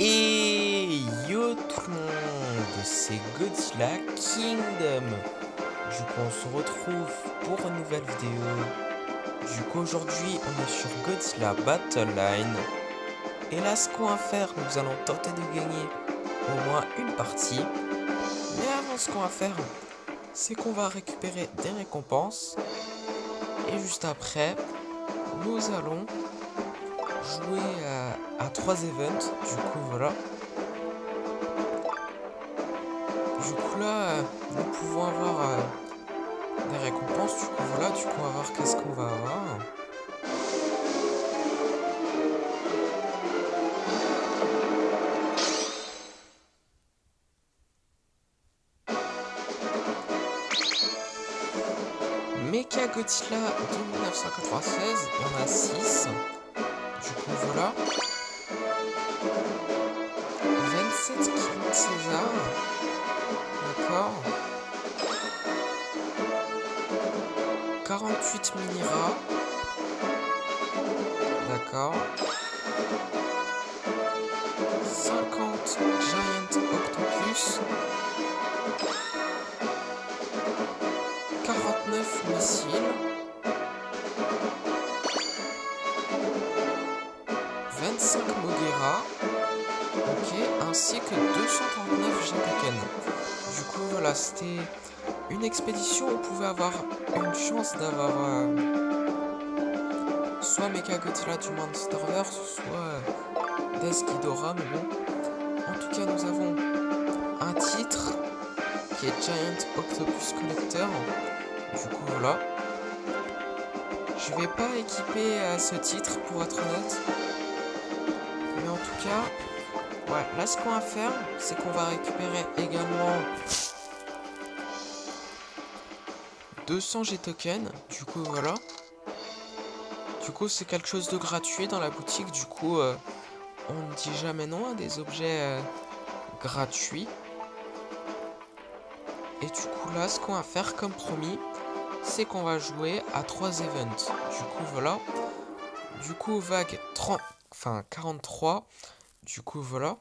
Et yo tout le monde, c'est Godzilla Kingdom. Du coup on se retrouve pour une nouvelle vidéo. Du coup aujourd'hui on est sur Godzilla Battle Line. Et là ce qu'on va faire, nous allons tenter de gagner au moins une partie. Mais avant ce qu'on va faire, c'est qu'on va récupérer des récompenses. Et juste après, nous allons jouer à 3 events. Du coup voilà. Du coup là, nous pouvons avoir des récompenses. Du coup voilà, on va voir qu'est-ce qu'on va avoir. Mecha Godzilla de 1996, il y en a 6. Du coup voilà. 27 King César. D'accord. 48 Minira. D'accord. 50 Giant Octopus. 49 missiles. 25 Moguera. Ok, ainsi que 239 G-Token. Du coup voilà, c'était une expédition où on pouvait avoir une chance d'avoir soit Mechagodzilla du Monsterverse, soit Death Ghidorah, mais bon. En tout cas, nous avons un titre qui est Giant Octopus Collector. Du coup, voilà. Je vais pas équiper ce titre pour être honnête. Mais en tout cas, ouais, là ce qu'on va faire, c'est qu'on va récupérer également 200 G-Token. Du coup, voilà. Du coup, c'est quelque chose de gratuit dans la boutique. Du coup, on ne dit jamais non à des objets gratuits. Et du coup, là, ce qu'on va faire comme promis, c'est qu'on va jouer à 3 events. Du coup, voilà. Du coup, vague 30, enfin 43. Du coup, voilà.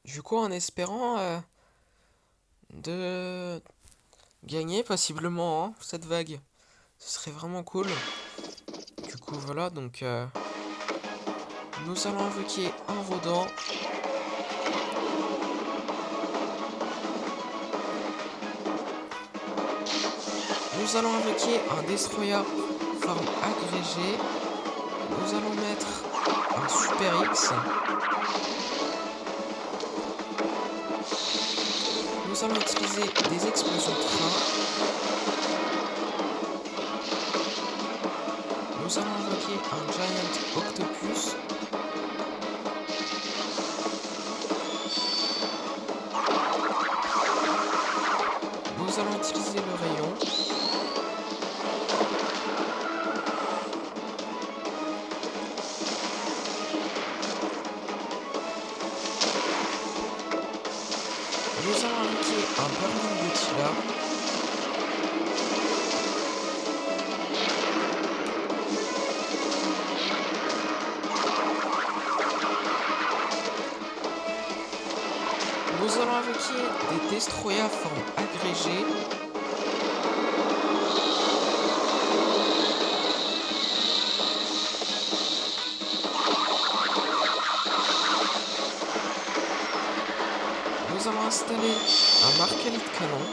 Du coup, en espérant de gagner possiblement cette vague. Ce serait vraiment cool. Du coup, voilà. Donc, nous allons invoquer un Rodent. Nous allons invoquer un Destroyer forme agrégée. Nous allons mettre un Super X. Nous allons utiliser des explosions de train. Nous allons invoquer un Giant Octopus. Nous allons utiliser le rayon. Nous allons invoquer un Burning Godzilla. Nous allons invoquer des Destroyers forme agrégée. Nous allons installer un Marcalite canon.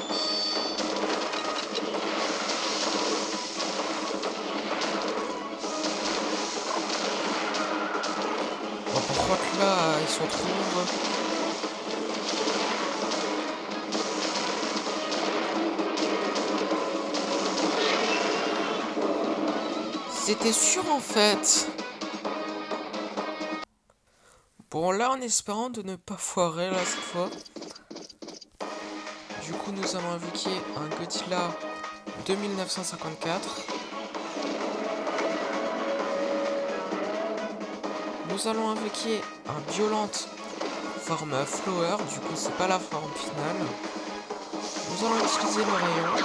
Bon, pourquoi que là, ils sont trop nombreux. C'était sûr en fait. Bon, là, en espérant de ne pas foirer là cette fois. Du coup, nous allons invoquer un Godzilla de 1954. Nous allons invoquer un Violent forme Flower. Du coup, c'est pas la forme finale. Nous allons utiliser le rayon.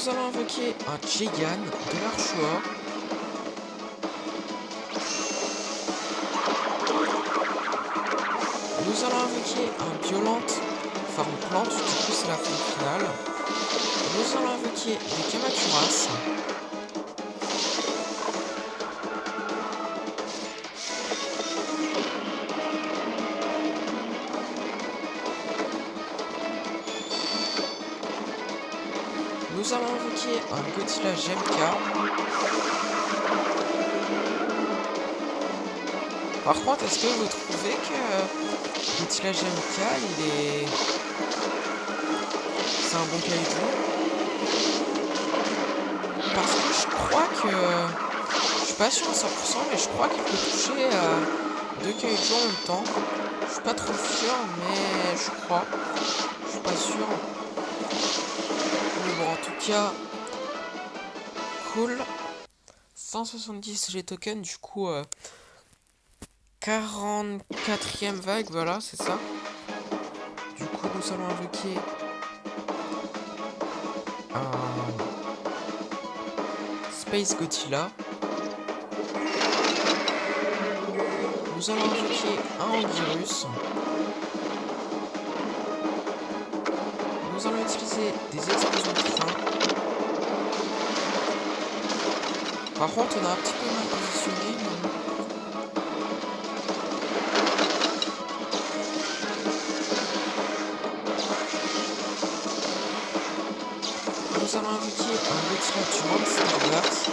Nous allons invoquer un Jigan de leur choix. Nous allons invoquer un Violente forme plante, du coup c'est la forme finale. Nous allons invoquer des Kamaturas. Nous allons invoquer un Godzilla GMK. Par contre, est-ce que vous trouvez que Godzilla GMK, c'est un bon kaiju? Parce que je crois que... Je suis pas sûr à 100%, mais je crois qu'il peut toucher deux kaiju en même temps. Je suis pas trop sûr, mais je crois. Je suis pas sûr. Mais bon, en tout cas... Cool. 170 G tokens, du coup... 44e vague, voilà, c'est ça. Du coup, nous allons invoquer un Space Godzilla. Nous allons invoquer un Anguirus. Nous allons utiliser des explosions de train. Par contre, on a un petit peu mal positionné. Nous allons invoquer un Godzilla du Monsterverse.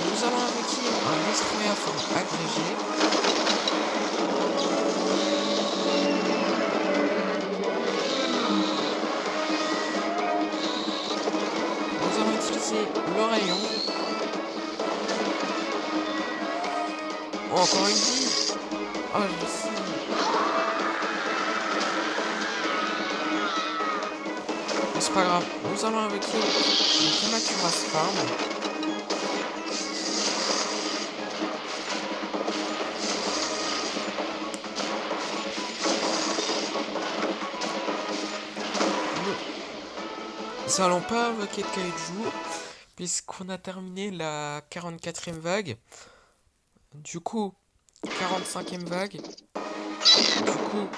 Nous allons invoquer un Destroyer forme agrégée. Nous allons utiliser le rayon. Oh, encore une vie. Oh, je sais. C'est pas grave, nous allons invoquer le Kamaturas Farm. Nous allons pas invoquer de kaiju puisqu'on a terminé la 44e vague. Du coup, 45e vague. Du coup,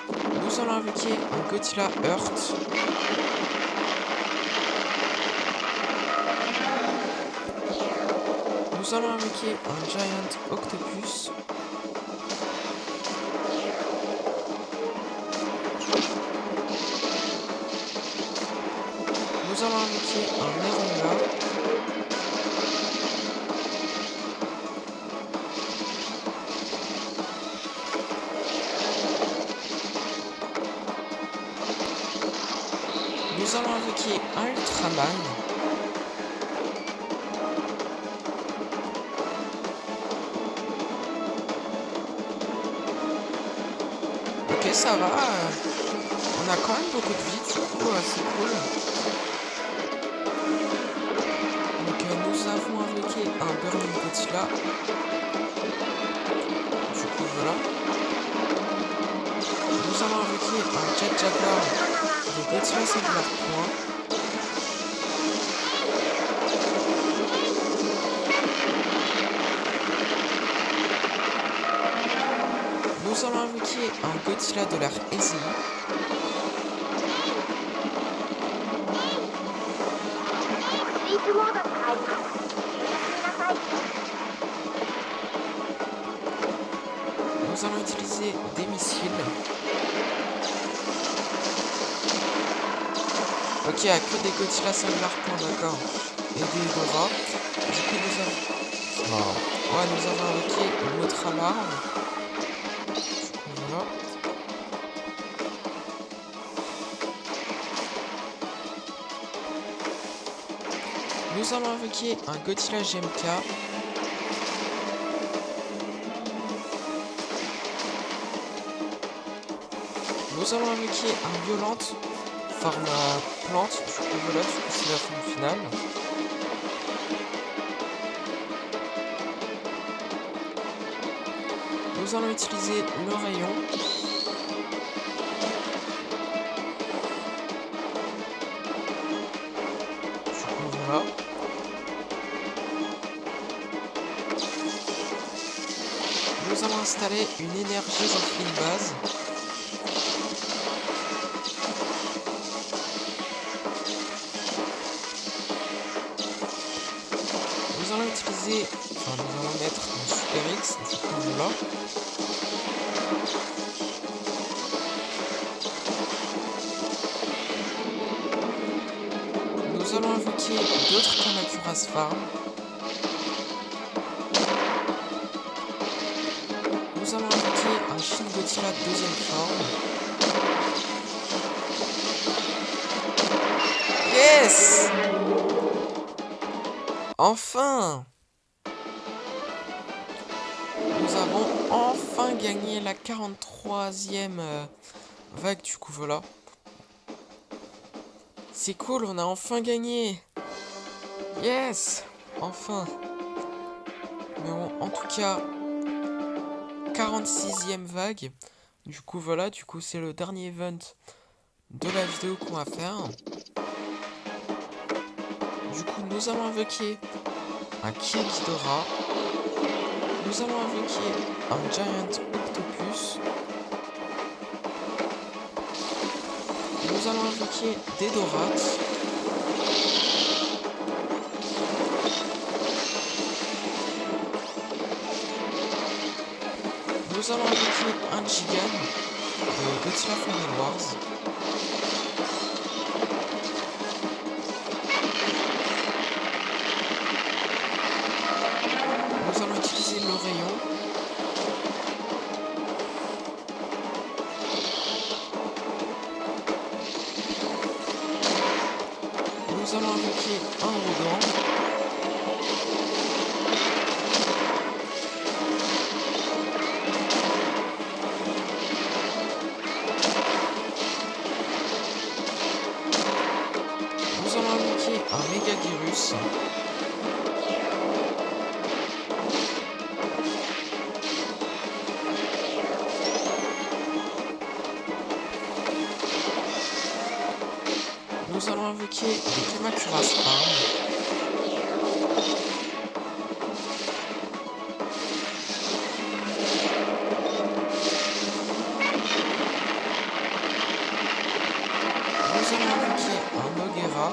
nous allons invoquer un Godzilla Earth. Nous allons invoquer un Giant Octopus. Nous allons invoquer un Neronga. Nous allons invoquer un Ultraman. Ok, ça va. On a quand même beaucoup de vie, du coup, c'est cool. Donc, nous avons invoqué un Burning Godzilla. Du coup, voilà. Nous allons invoquer un Jet Jaguar de Godzilla Singular Point. Nous allons invoquer un Godzilla de l'ère Easy. Nous allons utiliser des missiles. Ok, il n'y a que des Godzilla Singular Point, d'accord. Et des Dora. Du coup, nous avons invoqué une autre alarme. Voilà. Nous allons invoquer un Godzilla GMK. Nous allons invoquer un Violente forme plante. Du coup, voilà, c'est la forme finale. Nous allons utiliser le rayon. Nous allons installer une énergie refline base. Nous allons utiliser, nous allons mettre un Super X, du coup voilà. Nous allons invoquer d'autres Kamacuras Farm. Nous allons invoquer un Shin Godzilla deuxième forme. Yes! Enfin! Nous avons enfin gagné la 43e vague, du coup voilà. C'est cool, on a enfin gagné! Yes! Enfin! Mais bon, en tout cas, 46e vague. Du coup voilà, du coup c'est le dernier event de la vidéo qu'on va faire. Du coup nous allons invoquer un King Ghidorah. Nous allons invoquer un Giant Octopus. Nous allons invoquer des Dorats. Nous allons invoquer un Gigan de Godzilla Final Wars. Nous allons utiliser le rayon. Nous allons invoquer un Rodent. Nous allons invoquer un Megaguirus. Nous allons invoquer des Kamacuras Farm. Nous allons invoquer un Mogera.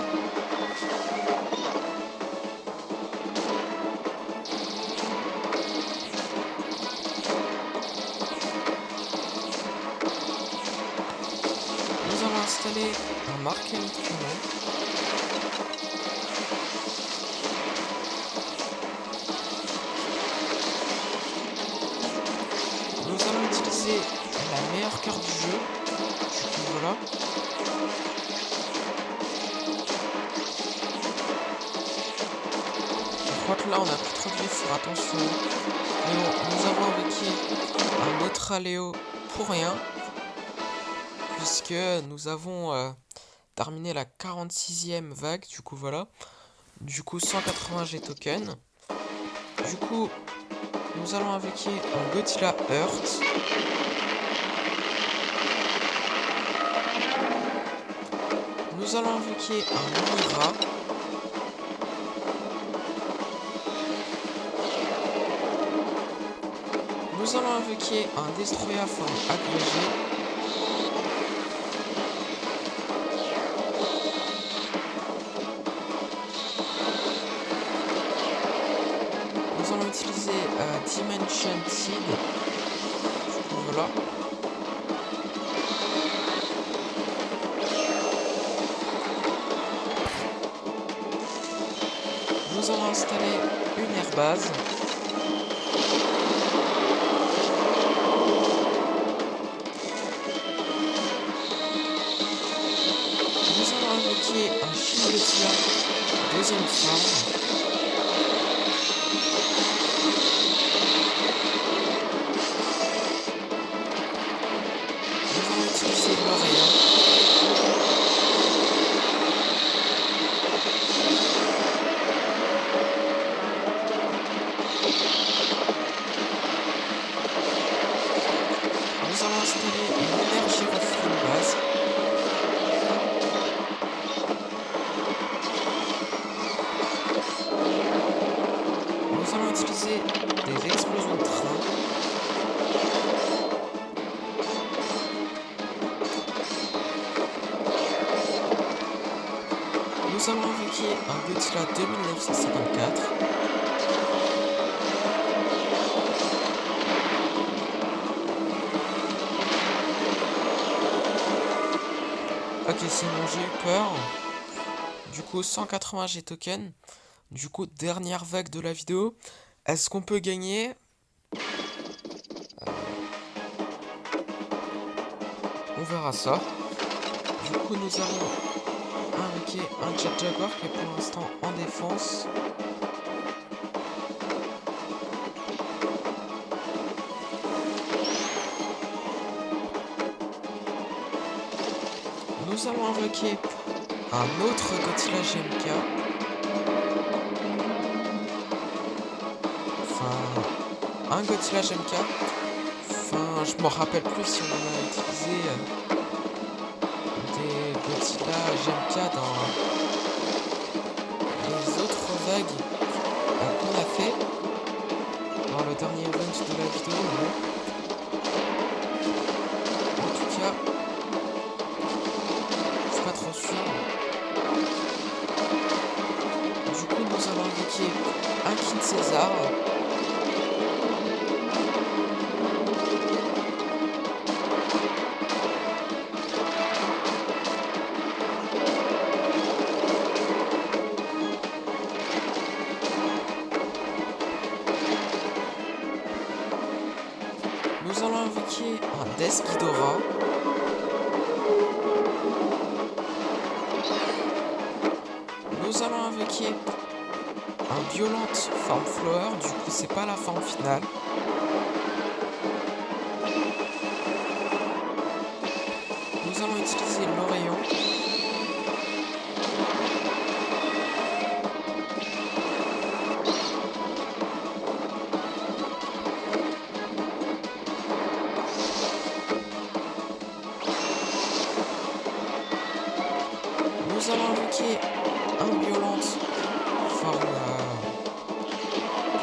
Nous allons installer un Mark-Electronon. Nous allons utiliser la meilleure carte du jeu. Du coup voilà. Je crois que là on a plus trop de vie, faut faire attention. Mais bon, nous avons invoqué un Motraléo pour rien. Puisque nous avons terminé la 46e vague, du coup voilà. Du coup 180 G tokens. Du coup, nous allons invoquer un Godzilla Earth. Nous allons invoquer un Mira. Nous allons invoquer un Destroyer forme agrégée. Nous allons utiliser Dimension Seed. Voilà. Nous allons installer une airbase. Nous allons invoquer un Shin Godzilla deuxième forme. Nous allons utiliser le rayon. Nous allons installer une énergie refline base. Godzilla de 1954. Ok, c'est bon, j'ai eu peur. Du coup, 180 G tokens. Du coup, dernière vague de la vidéo. Est-ce qu'on peut gagner? On verra ça. Du coup, nous allons invoquer un Jet Jaguar qui est pour l'instant en défense. Nous allons invoquer un autre Godzilla GMK. Enfin, un Godzilla GMK. Enfin, je m'en rappelle plus si on a utilisé des Godzilla GMK dans les autres vagues qu'on a fait dans le dernier event de la vidéo. En tout cas, je suis pas trop sûr. Du coup, nous allons invoquer un King César. Nous allons invoquer un Death Ghidorah. Nous allons invoquer un Violent Form Flower. Du coup, c'est pas la forme finale. Nous allons utiliser l'Orayon. Nous allons invoquer un Violent Forme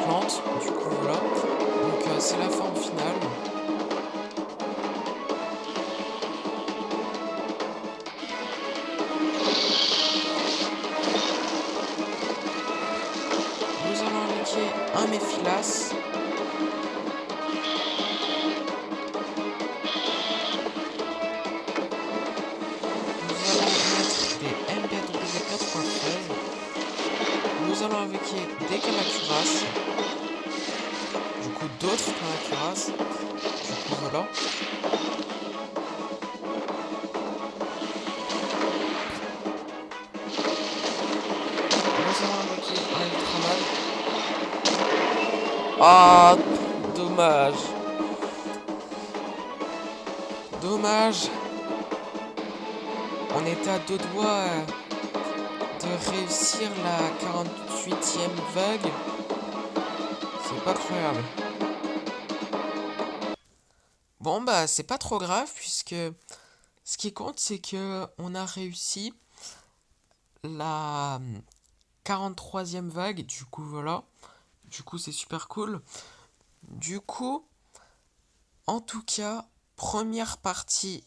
Plante. Du coup, voilà. Donc, c'est la forme finale. Nous allons invoquer un Méphilas. Nous allons invoquer des Kamacuras. Du coup, d'autres Kamacuras. Du coup, voilà. Nous allons invoquer un Ultraman. Ah, dommage. Dommage. On était à deux doigts de réussir la 48e vague. C'est pas croyable. Bon bah c'est pas trop grave puisque ce qui compte c'est que on a réussi la 43e vague. Du coup voilà. Du coup c'est super cool. Du coup en tout cas première partie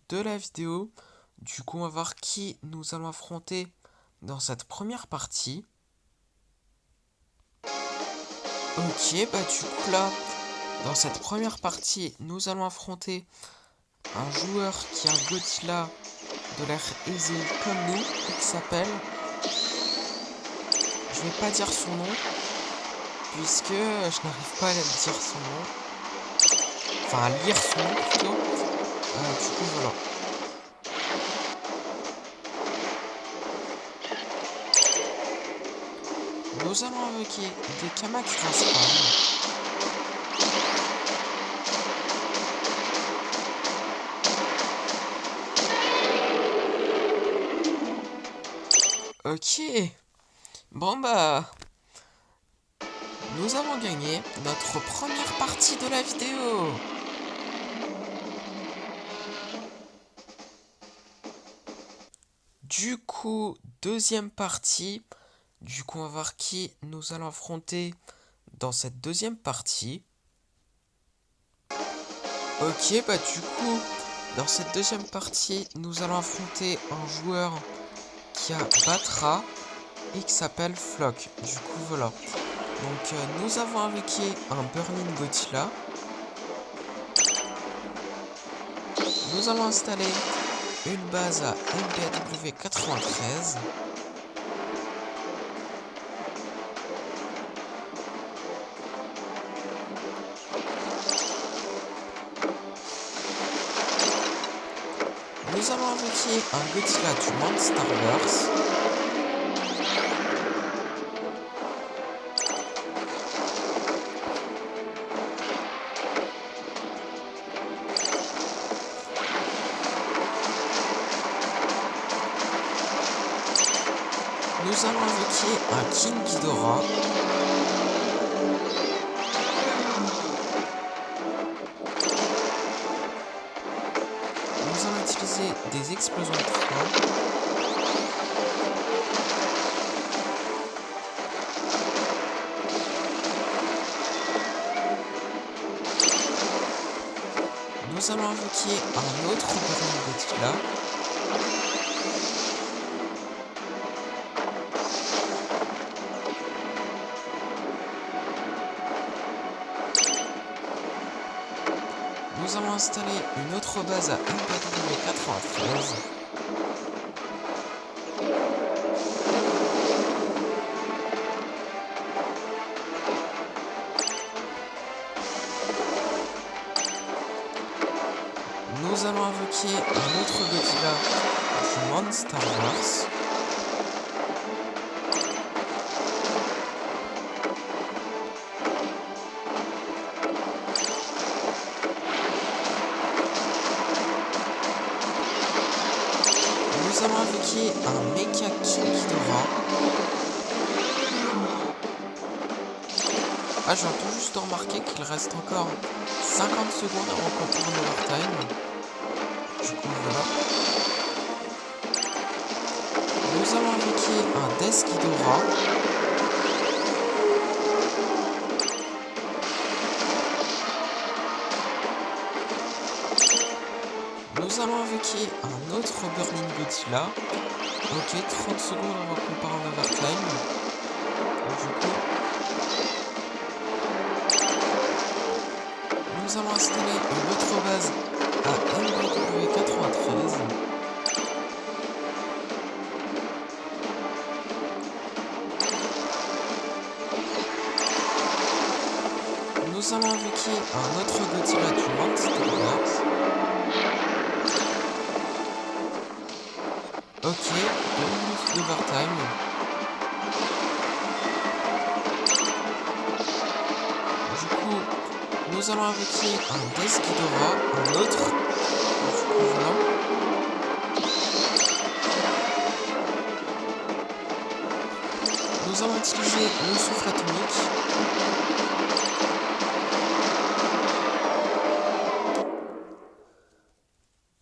de la vidéo. Du coup on va voir qui nous allons affronter dans cette première partie. Ok, bah du coup là, dans cette première partie, nous allons affronter un joueur qui a un Godzilla de l'air aisé comme nous, qui s'appelle... Je vais pas dire son nom, puisque je n'arrive pas à dire son nom. Enfin, à lire son nom plutôt. Du coup, voilà. Nous allons invoquer des Kamacuras Prime. Ok. Bon bah... Nous avons gagné notre première partie de la vidéo. Du coup, deuxième partie. Du coup, on va voir qui nous allons affronter dans cette deuxième partie. Ok, bah du coup, dans cette deuxième partie, nous allons affronter un joueur qui a Batra. et qui s'appelle Flock. Du coup voilà. Donc nous avons invoqué un Burning Godzilla. Nous allons installer une base à MBW 93. Nous allons invoquer un Godzilla du Monsterverse. Nous allons invoquer un King Ghidorah. Nous allons utiliser des explosions de train. Nous allons invoquer un autre Burning Godzilla. Nous allons installer une autre base à MBW 93. Nous allons invoquer un autre Godzilla du Monsterverse. Nous allons invoquer un Mecha King Ghidorah. Ah, je viens tout juste de remarquer qu'il reste encore 50 secondes avant qu'on tourne l'overtime. Du coup, voilà. Nous allons invoquer un Death Ghidorah. Nous allons invoquer un autre Burning Godzilla. Ok, 30 secondes avant qu'on part en overtime. Du coup, nous allons installer une autre base à MBW 93. Nous allons invoquer un autre Godzilla du Monsterverse. Ok, 2 minutes d'overtime. Du coup, nous allons invoquer un Death Ghidorah, un autre. Du coup, voilà. Nous allons utiliser le souffle atomique.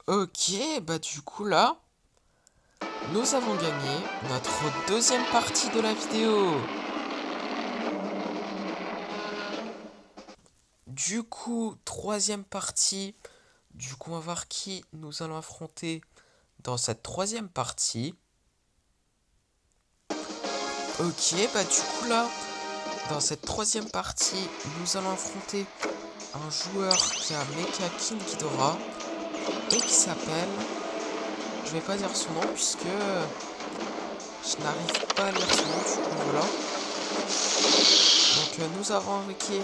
Ok, bah du coup là, nous avons gagné notre deuxième partie de la vidéo. Du coup, troisième partie. Du coup, on va voir qui nous allons affronter dans cette troisième partie. Ok, bah du coup là, dans cette troisième partie, nous allons affronter un joueur qui a Mecha King Ghidorah et qui s'appelle... Je vais pas dire son nom puisque je n'arrive pas à lire son nom, du coup voilà. Donc nous avons invoqué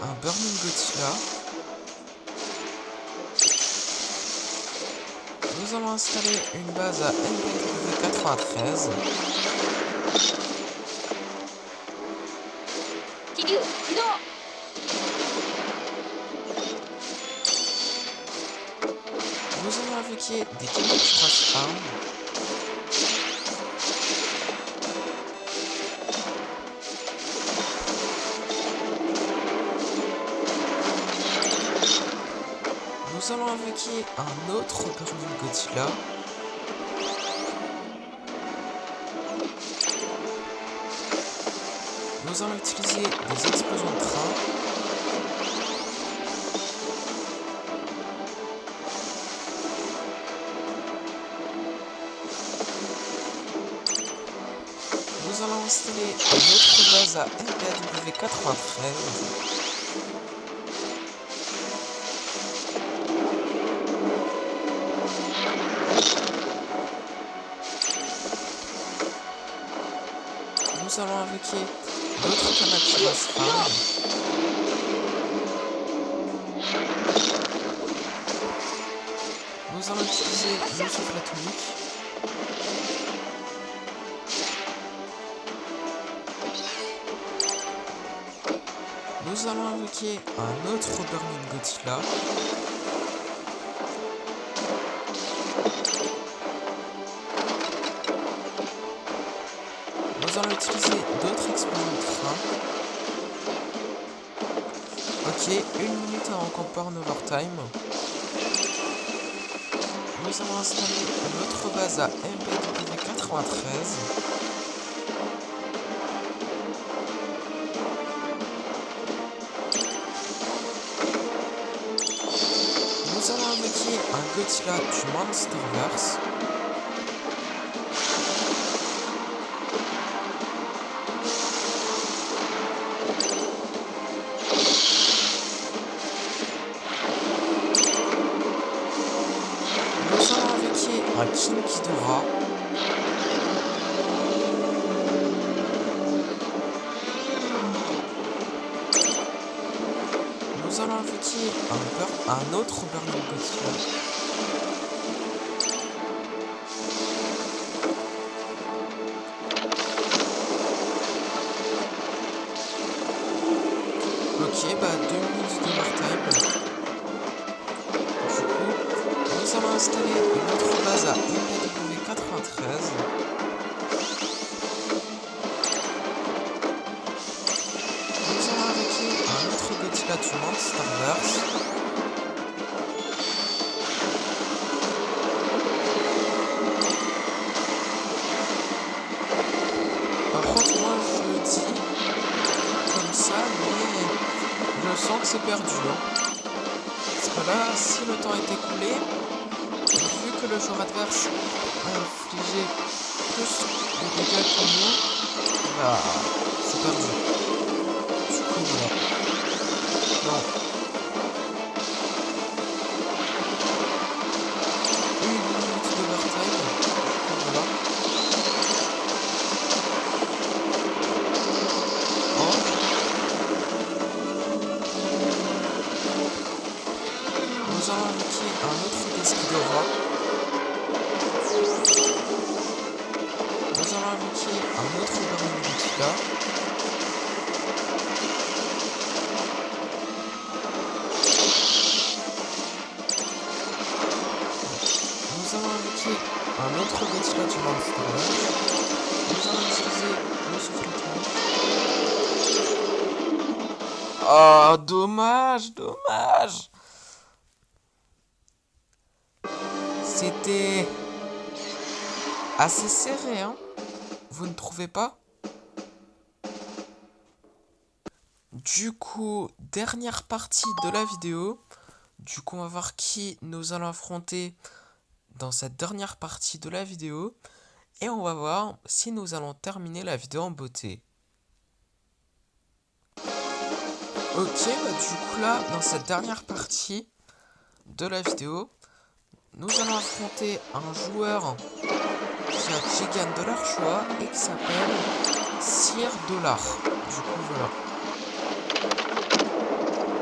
un Burning Godzilla. Nous allons installer une base à MBW 93. Nous allons invoquer des camions Crash Arm. Nous allons invoquer un autre Burning Godzilla. Nous allons utiliser des explosions de train. Nous base à MBW93. Nous allons invoquer d'autres Kamakuras Farm. Nous allons utiliser le souffle atomique. Nous allons invoquer un autre Burning Godzilla. Nous allons utiliser d'autres explosions de train. Ok, 1 minute avant qu'on part en overtime. Nous allons installer notre base à MBW93. Nous allons invoquer un Godzilla du Monsterverse. Nous allons invoquer un King Ghidorah. Nous allons invoquer un autre Burning Godzilla. Ok, bah 2 minutes d'overtime. Du coup, nous allons installer une autre base à MBW93. Nous allons invoquer un autre Godzilla du Monsterverse. Par contre, moi je le dis comme ça, mais je sens que c'est perdu. Parce que là, si le temps est écoulé, vu que le joueur adverse a infligé plus de dégâts que nous, bah, c'est perdu. Du coup, voilà. Non. 1 minute d'overtime. Voilà. Oh. Nous allons invoquer un autre Ghidorah. Nous allons invoquer un autre Burning Godzilla. Nous allons invoquer un autre Godzilla du Monsterverse. Nous allons utiliser le souffle atomique. Oh, dommage, dommage. C'était assez serré, hein? Vous ne trouvez pas? Du coup, dernière partie de la vidéo. Du coup, on va voir qui nous allons affronter dans cette dernière partie de la vidéo. Et on va voir si nous allons terminer la vidéo en beauté. Ok, bah du coup là, dans cette dernière partie de la vidéo, nous allons affronter un joueur qui a Gigan de leur choix et qui s'appelle Sir Dollar. Du coup, voilà.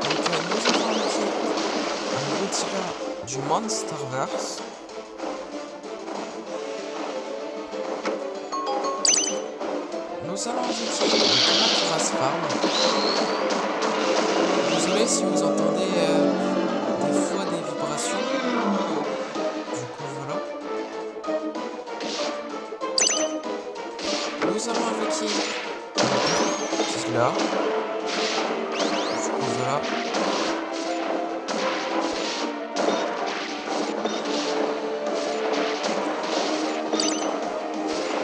Donc, nous avons invoqué un Godzilla du Monsterverse. Nous allons invoquer le Kamakuras Farm. Désolé si vous entendez des fois des vibrations. Du coup, voilà. Nous allons invoquer Godzilla. Du coup, voilà.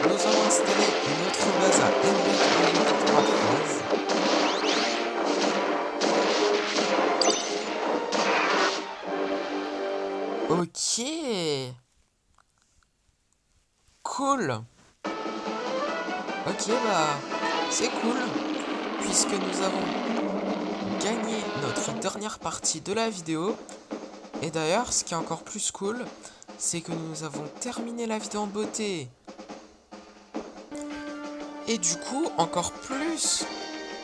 Nous allons installer une autre base à MBW93. Ok. Cool. Ok, bah, c'est cool. puisque nous avons gagné notre dernière partie de la vidéo. Et d'ailleurs, ce qui est encore plus cool, c'est que nous avons terminé la vidéo en beauté. Et du coup, encore plus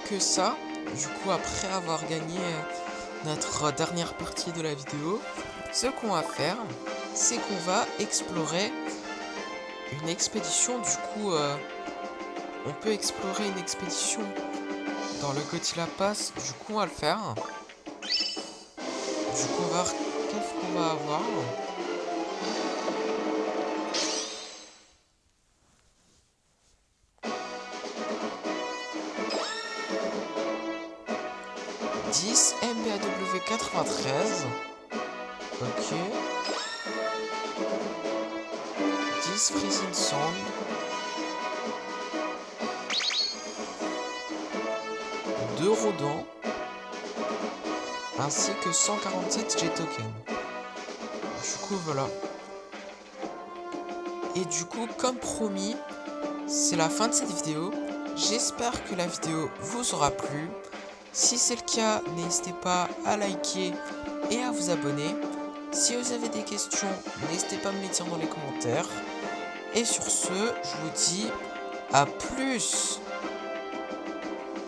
que ça, du coup, après avoir gagné notre dernière partie de la vidéo, ce qu'on va faire, c'est qu'on va explorer une expédition. Du coup, on peut explorer une expédition dans le Godzilla Pass. Du coup, on va le faire. Du coup, on va voir qu'est-ce qu'on va avoir. MBAW 93. Ok. 10 Freezing Sound. 2 Rodents. Ainsi que 147 J-Tokens. Du coup, voilà. Et du coup, comme promis, c'est la fin de cette vidéo. J'espère que la vidéo vous aura plu. Si c'est le cas, n'hésitez pas à liker et à vous abonner. Si vous avez des questions, n'hésitez pas à me les dire dans les commentaires. Et sur ce, je vous dis à plus.